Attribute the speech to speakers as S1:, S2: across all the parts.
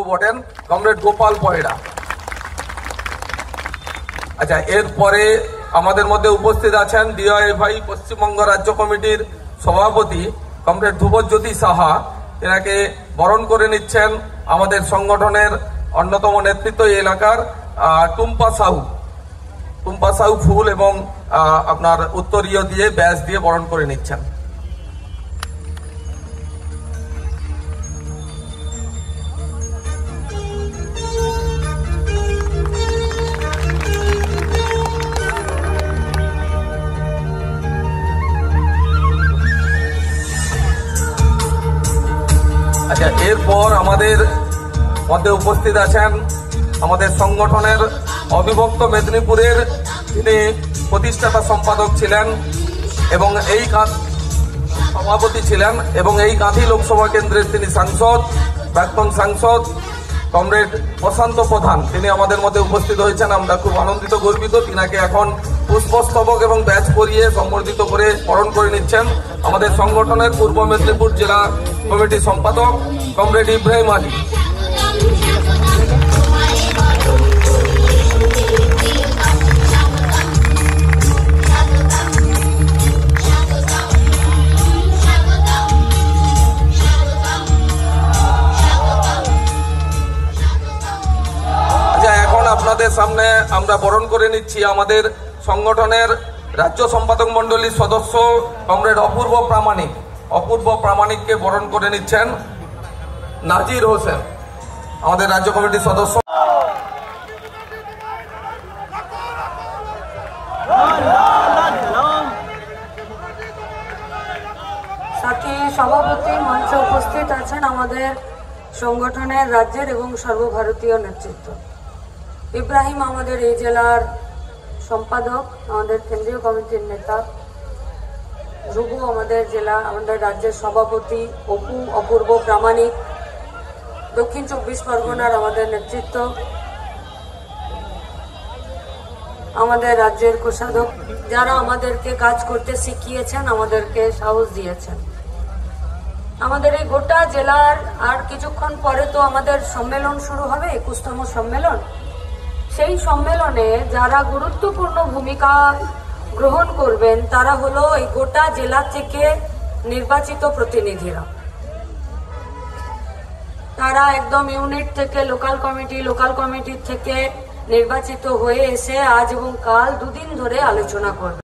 S1: বটেন comrade Gopal পয়রা। আচ্ছা, এরপরে আমাদের মধ্যে উপস্থিত আছেন ডিওয়াইএফআই পশ্চিমবঙ্গ রাজ্য কমিটির সভাপতি কমরেড ধ্রুবজ্যোতি সাহা। এনাকে বরণ করে নিচ্ছেন আমাদের সংগঠনের অন্যতম নেতৃত্ব এলাকার টুম্পা সাহু ফুল এবং আপনার উত্তরীয় দিয়ে ব্যাজ দিয়ে বরণ করে নিচ্ছেন। আচ্ছা, এরপর আমাদের মধ্যে উপস্থিত আছেন আমাদের সংগঠনের অবিভক্ত মেদিনীপুরের তিনি প্রতিষ্ঠাতা সম্পাদক ছিলেন এবং এই সভাপতি ছিলেন এবং এই কাঁথি লোকসভা কেন্দ্রের তিনি প্রাক্তন সাংসদ কমরেড প্রশান্ত প্রধান। তিনি আমাদের মধ্যে উপস্থিত হয়েছেন। আমরা খুব আনন্দিত, গর্বিত। তিনাকে এখন পুষ্পস্তবক এবং ব্যাচ পরিয়ে সম্বর্ধিত করে বরণ করে নিচ্ছেন আমাদের সংগঠনের পূর্ব মেদিনীপুর জেলা কমিটির সম্পাদক কমরেড ইব্রাহিম আলী। আপনাদের সামনে আমরা বরণ করে নিচ্ছি আমাদের সংগঠনের রাজ্য সম্পাদক মন্ডলীর সদস্য কমরেড অপূর্ব প্রামাণিককে বরণ করে নিচ্ছেন নাজির হোসেন, আমাদের রাজ্য কমিটির সদস্য।
S2: সাথী সভাপতি মঞ্চে উপস্থিত আছেন আমাদের সংগঠনের রাজ্যের এবং সর্বভারতীয় নেতৃত্ব। ইব্রাহিম আমাদের এই জেলার সম্পাদক, আমাদের কেন্দ্রীয় কমিটির নেতা। ধ্রুব আমাদের রাজ্যের সভাপতি। অপূর্ব প্রামাণিক দক্ষিণ 24 পরগনার আমাদের নেতৃত্ব। আমাদের রাজ্যের কোষাধ্যক্ষ, যারা আমাদেরকে কাজ করতে শিখিয়েছেন, আমাদেরকে সাহস দিয়েছেন। আমাদের এই গোটা জেলার আর কিছুক্ষণ পরে তো আমাদের সম্মেলন শুরু হবে, 21তম সম্মেলন। সেই সম্মেলনে যারা গুরুত্বপূর্ণ ভূমিকা গ্রহণ করবেন তারা হলো এই গোটা জেলা থেকে নির্বাচিত প্রতিনিধিরা। তারা একদম ইউনিট থেকে লোকাল কমিটির থেকে নির্বাচিত হয়ে এসে আজ এবং কাল দুদিন ধরে আলোচনা করবে।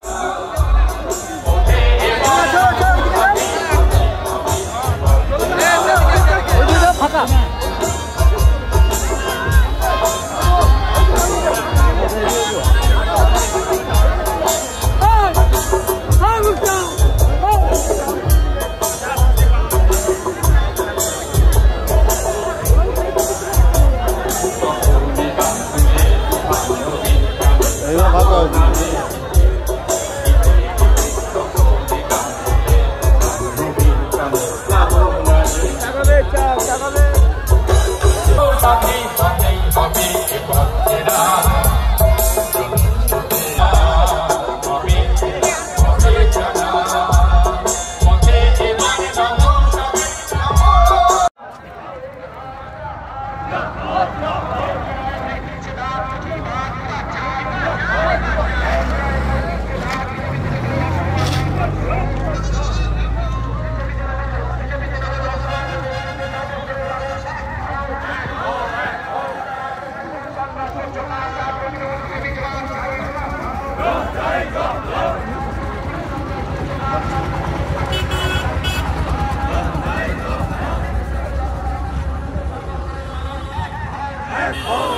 S3: Oh!